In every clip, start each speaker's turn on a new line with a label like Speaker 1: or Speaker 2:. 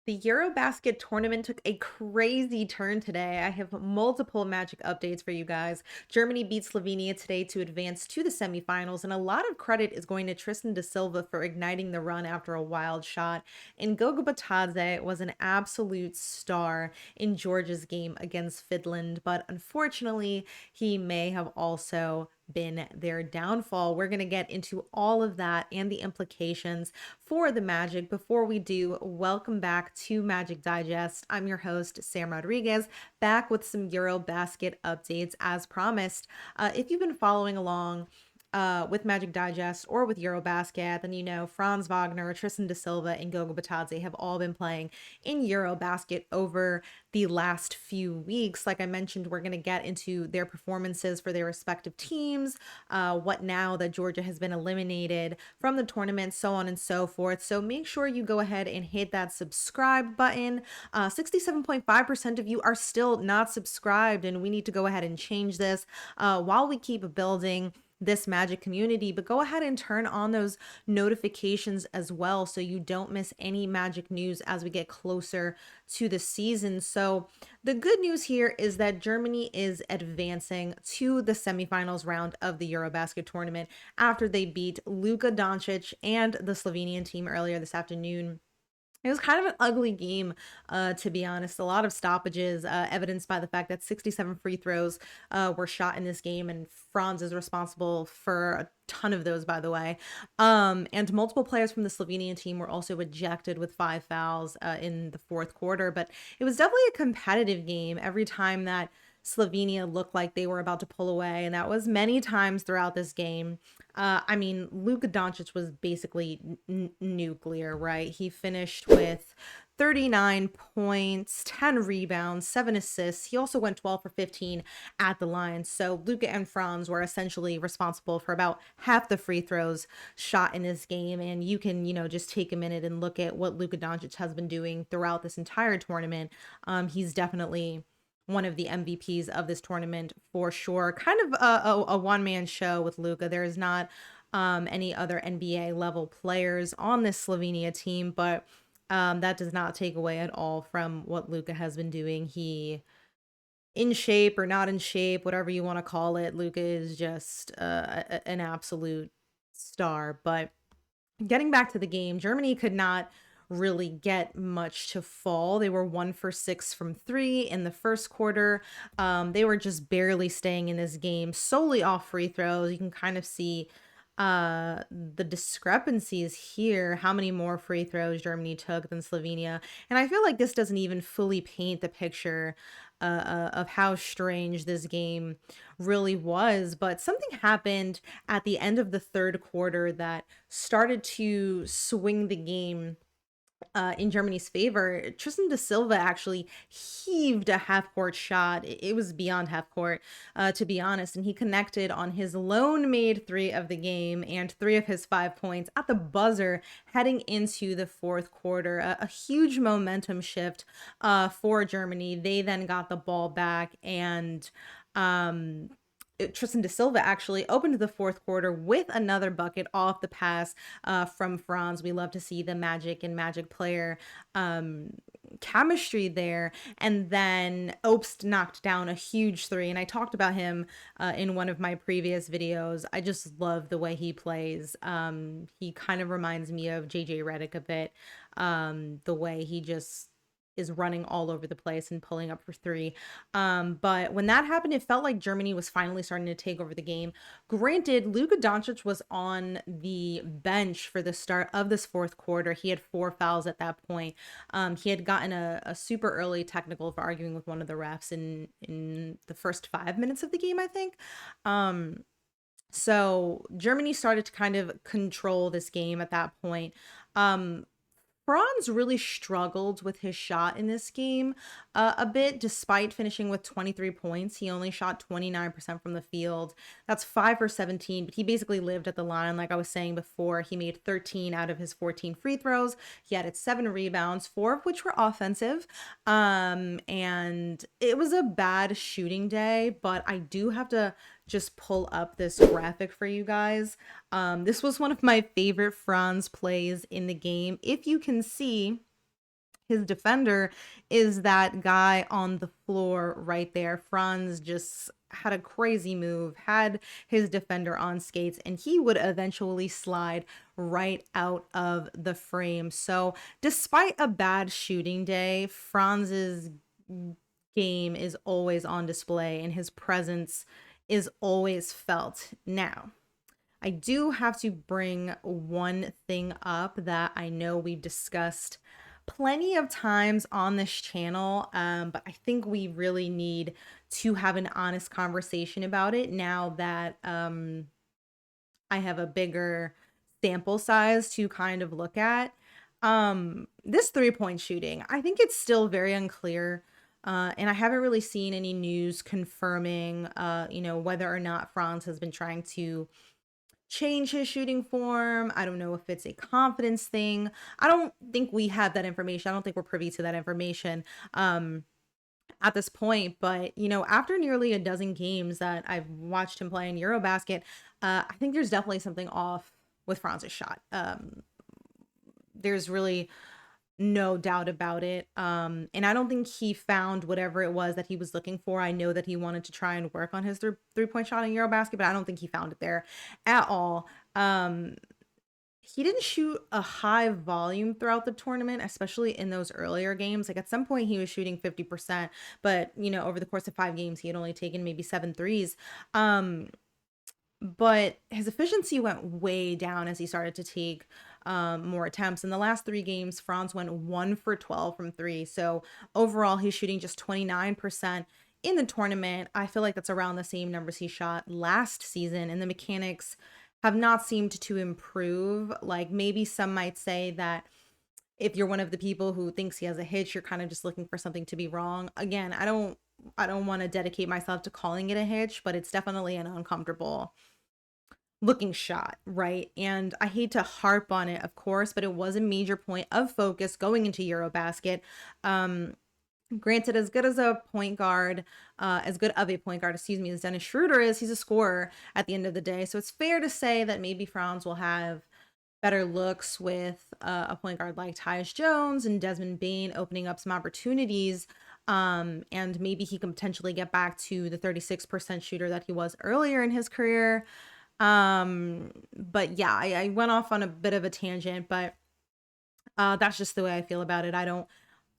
Speaker 1: The EuroBasket tournament took a crazy turn today. I have multiple Magic updates for you guys. Germany beat Slovenia today to advance to the semifinals, and a lot of credit is going to Tristan da Silva for igniting the run after a wild shot. And Goga Bitadze was an absolute star in Georgia's game against Finland, but unfortunately, he may have also been their downfall. We're going to get into all of that and the implications for the Magic. Before we do, welcome back to Magic Digest. I'm your host, Sam Rodriguez, back with some EuroBasket updates as promised. If you've been following along with Magic Digest or with EuroBasket, then you know Franz Wagner, Tristan da Silva, and Goga Bitadze have all been playing in EuroBasket over the last few weeks. Like I mentioned, we're going to get into their performances for their respective teams, what now that Georgia has been eliminated from the tournament, so on and so forth. So make sure you go ahead and hit that subscribe button. 67.5% of you are still not subscribed, and we need to go ahead and change this while we keep building this Magic community. But go ahead and turn on those notifications as well so you don't miss any Magic news as we get closer to the season. So the good news here is that Germany is advancing to the semifinals round of the EuroBasket tournament after they beat Luka Doncic and the Slovenian team earlier this afternoon. It was kind of an ugly game, to be honest. A lot of stoppages, evidenced by the fact that 67 free throws were shot in this game, and Franz is responsible for a ton of those, by the way. And multiple players from the Slovenian team were also ejected with 5 fouls in the fourth quarter. But it was definitely a competitive game every time that Slovenia looked like they were about to pull away, and that was many times throughout this game. I mean, Luka Doncic was basically nuclear, right? He finished with 39 points, 10 rebounds, 7 assists. He also went 12 for 15 at the line. So Luka and Franz were essentially responsible for about half the free throws shot in this game. And you can, just take a minute and look at what Luka Doncic has been doing throughout this entire tournament. He's definitely one of the MVPs of this tournament for sure. Kind of a one-man show with Luka. There is not any other NBA level players on this Slovenia team, but that does not take away at all from what Luka has been doing. He, in shape or not in shape, whatever you want to call it, Luka is just an absolute star. But getting back to the game, Germany could not really get much to fall. They were 1 for 6 from three in the first quarter. They were just barely staying in this game solely off free throws. You can kind of see the discrepancies here, how many more free throws Germany took than Slovenia. And I feel like this doesn't even fully paint the picture of how strange this game really was. But something happened at the end of the third quarter that started to swing the game in Germany's favor. Tristan da Silva actually heaved a half court shot. It was beyond half court, to be honest. And he connected on his lone made three of the game and 3 of his 5 points at the buzzer heading into the fourth quarter. A huge momentum shift for Germany. They then got the ball back and Tristan da Silva actually opened the fourth quarter with another bucket off the pass from Franz. We love to see the Magic player chemistry there. And then Obst knocked down a huge three. And I talked about him in one of my previous videos. I just love the way he plays. He kind of reminds me of JJ Redick a bit. The way he just is running all over the place and pulling up for three. But when that happened, it felt like Germany was finally starting to take over the game. Granted, Luka Doncic was on the bench for the start of this fourth quarter. He had 4 fouls at that point. He had gotten a super early technical for arguing with one of the refs in the first 5 minutes of the game, I think. So Germany started to kind of control this game at that point. Franz really struggled with his shot in this game a bit, despite finishing with 23 points. He only shot 29% from the field. That's 5 for 17, but he basically lived at the line. Like I was saying before, he made 13 out of his 14 free throws. He added 7 rebounds, 4 of which were offensive. And it was a bad shooting day, but I do have to just pull up this graphic for you guys. This was one of my favorite Franz plays in the game. If you can see, his defender is that guy on the floor right there. Franz just had a crazy move, had his defender on skates, and he would eventually slide right out of the frame. So, despite a bad shooting day, Franz's game is always on display and his presence is always felt. Now, I do have to bring one thing up that I know we've discussed plenty of times on this channel, but I think we really need to have an honest conversation about it now that I have a bigger sample size to kind of look at. This 3-point shooting, I think it's still very unclear. And I haven't really seen any news confirming, whether or not Franz has been trying to change his shooting form. I don't know if it's a confidence thing. I don't think we have that information. I don't think we're privy to that information at this point. But, after nearly a dozen games that I've watched him play in EuroBasket, I think there's definitely something off with Franz's shot. There's really no doubt about it. And I don't think he found whatever it was that he was looking for. I know that he wanted to try and work on his three-point shot in EuroBasket, but I don't think he found it there at all. He didn't shoot a high volume throughout the tournament, especially in those earlier games. Like at some point he was shooting 50%, but over the course of 5 games, he had only taken maybe 7 threes. But his efficiency went way down as he started to take more attempts. In the last 3 games, Franz went 1 for 12 from 3. So overall, he's shooting just 29% in the tournament. I feel like that's around the same numbers he shot last season, and the mechanics have not seemed to improve. Like maybe some might say that if you're one of the people who thinks he has a hitch, you're kind of just looking for something to be wrong. Again, I don't want to dedicate myself to calling it a hitch, but it's definitely an uncomfortable looking shot, right? And I hate to harp on it, of course, but it was a major point of focus going into EuroBasket. Granted, as good of a point guard, as Dennis Schroeder is, he's a scorer at the end of the day. So it's fair to say that maybe Franz will have better looks with a point guard like Tyus Jones and Desmond Bane opening up some opportunities. And maybe he can potentially get back to the 36% shooter that he was earlier in his career. But yeah, I went off on a bit of a tangent, but that's just the way I feel about it.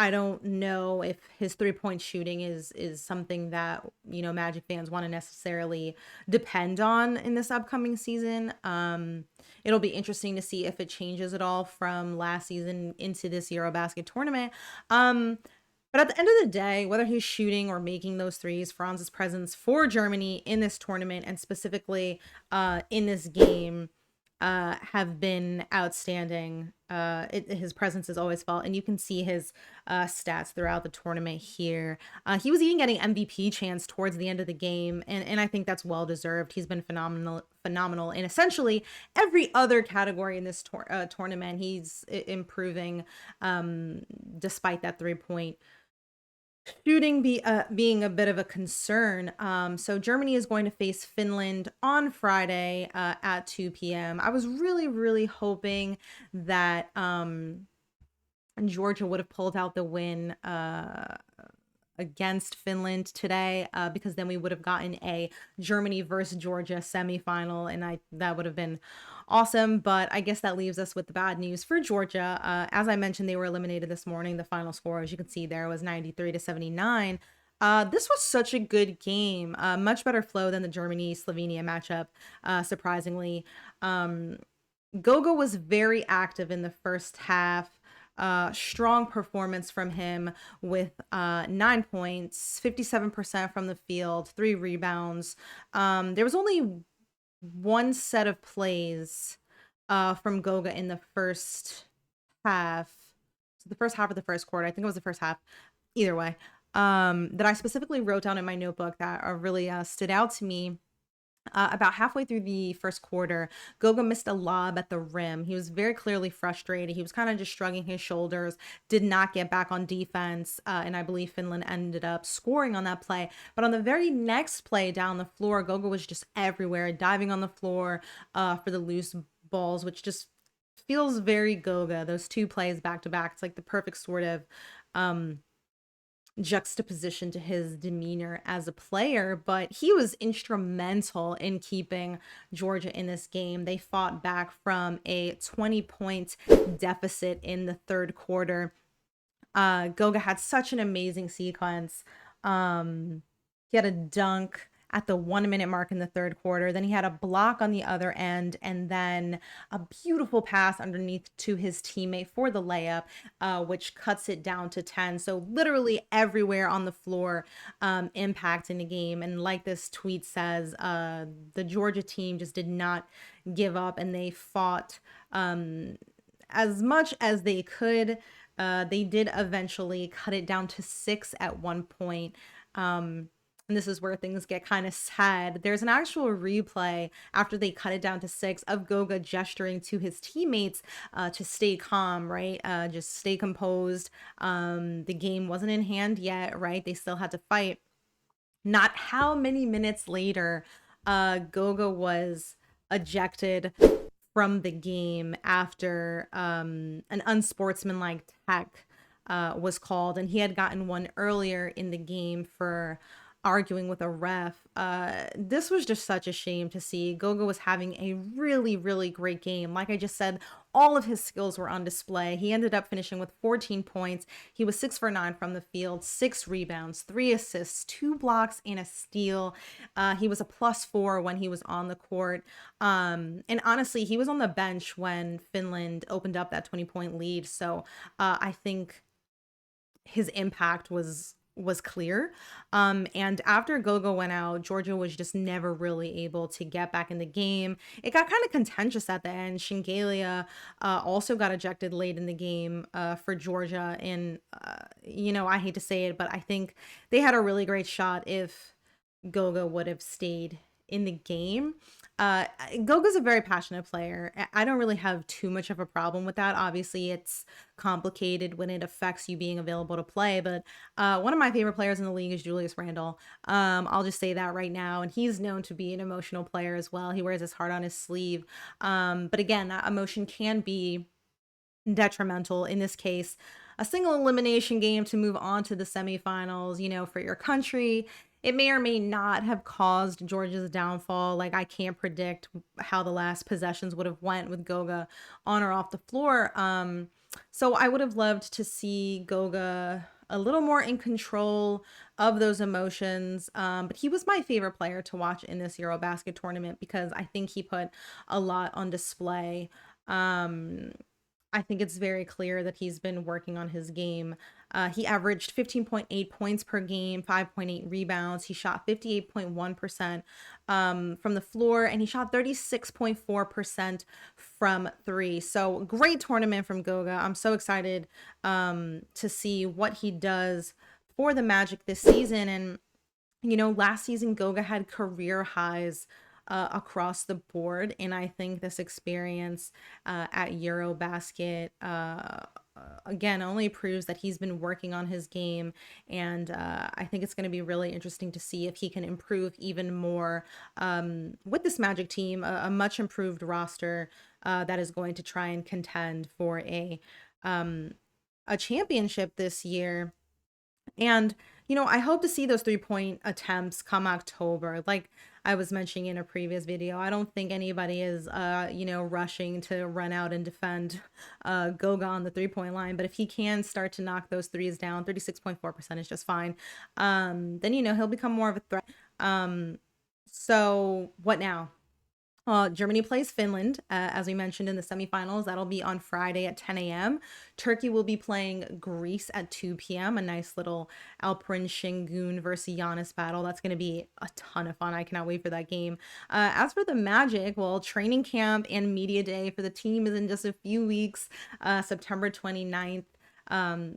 Speaker 1: I don't know if his 3-point shooting is something that Magic fans want to necessarily depend on in this upcoming season. It'll be interesting to see if it changes at all from last season into this EuroBasket tournament. But at the end of the day, whether he's shooting or making those threes, Franz's presence for Germany in this tournament and specifically in this game have been outstanding. His presence is always felt, and you can see his stats throughout the tournament here. He was even getting MVP chance towards the end of the game, and I think that's well deserved. He's been phenomenal in essentially every other category in this tournament. He's improving despite that 3-point shooting being a bit of a concern. So Germany is going to face Finland on Friday at 2 p.m. I was really hoping that Georgia would have pulled out the win against Finland today, because then we would have gotten a Germany versus Georgia semifinal, and that would have been awesome. But I guess that leaves us with the bad news for Georgia. As I mentioned, they were eliminated this morning. The final score, as you can see there, was 93-79. This was such a good game, much better flow than the Germany-Slovenia matchup, surprisingly. Goga was very active in the first half. Strong performance from him with 9 points, 57% from the field, 3 rebounds. There was only one set of plays from Goga in the first half. So the first half of the first quarter, I think it was the first half, either way, that I specifically wrote down in my notebook that really stood out to me. About halfway through the first quarter, Goga missed a lob at the rim. He was very clearly frustrated. He was kind of just shrugging his shoulders, did not get back on defense, and I believe Finland ended up scoring on that play. But on the very next play down the floor, Goga was just everywhere, diving on the floor for the loose balls, which just feels very Goga, those two plays back to back. It's like the perfect sort of um juxtaposition to his demeanor as a player, but he was instrumental in keeping Georgia in this game. They fought back from a 20-point deficit in the third quarter. Goga had such an amazing sequence. He had a dunk at the 1 minute mark in the third quarter. Then he had a block on the other end, and then a beautiful pass underneath to his teammate for the layup, which cuts it down to 10. So literally everywhere on the floor, impact in the game. And like this tweet says, the Georgia team just did not give up, and they fought as much as they could. They did eventually cut it down to 6 at one point. And this is where things get kind of sad. There's an actual replay after they cut it down to 6 of Goga gesturing to his teammates to stay calm, right? Just stay composed. The game wasn't in hand yet, right? They still had to fight. Not how many minutes later, Goga was ejected from the game after an unsportsmanlike tech was called, and he had gotten one earlier in the game for arguing with a ref. This was just such a shame to see. Goga was having a really, really great game. Like I just said, all of his skills were on display. He ended up finishing with 14 points. He was 6 for 9 from the field, 6 rebounds, 3 assists, 2 blocks, and a steal. He was a +4 when he was on the court. And honestly, he was on the bench when Finland opened up that 20-point lead. So I think his impact was clear. And after Goga went out, Georgia was just never really able to get back in the game. It got kind of contentious at the end. Shingalia also got ejected late in the game for Georgia. And, I hate to say it, but I think they had a really great shot if Goga would have stayed in the game. Goga's a very passionate player. I don't really have too much of a problem with that. Obviously, it's complicated when it affects you being available to play, but one of my favorite players in the league is Julius Randle. I'll just say that right now, and he's known to be an emotional player as well. He wears his heart on his sleeve. But again, that emotion can be detrimental. In this case, a single elimination game to move on to the semifinals, for your country. It may or may not have caused Georgia's downfall. Like, I can't predict how the last possessions would have went with Goga on or off the floor. So I would have loved to see Goga a little more in control of those emotions. But he was my favorite player to watch in this EuroBasket tournament because I think he put a lot on display. I think it's very clear that he's been working on his game. He averaged 15.8 points per game, 5.8 rebounds. He shot 58.1% from the floor, and he shot 36.4% from 3. So great tournament from Goga. I'm so excited to see what he does for the Magic this season. And, last season Goga had career highs across the board. And I think this experience at EuroBasket, again, only proves that he's been working on his game. And I think it's going to be really interesting to see if he can improve even more with this Magic team, a much improved roster that is going to try and contend for a championship this year. And, I hope to see those 3-point attempts come October. Like I was mentioning in a previous video, I don't think anybody is, rushing to run out and defend Goga on the 3-point line. But if he can start to knock those threes down, 36.4% is just fine. Then, he'll become more of a threat. So what now? Germany plays Finland, as we mentioned in the semifinals. That'll be on Friday at 10 a.m. Turkey will be playing Greece at 2 p.m. A nice little Alperen Şengün versus Giannis battle. That's going to be a ton of fun. I cannot wait for that game. As for the Magic, well, training camp and media day for the team is in just a few weeks, September 29th.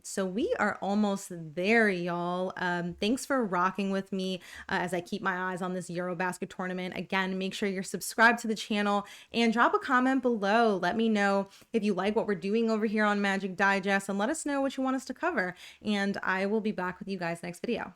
Speaker 1: So we are almost there, y'all. Thanks for rocking with me as I keep my eyes on this EuroBasket tournament. Again, make sure you're subscribed to the channel and drop a comment below. Let me know if you like what we're doing over here on Magic Digest, and let us know what you want us to cover. And I will be back with you guys next video.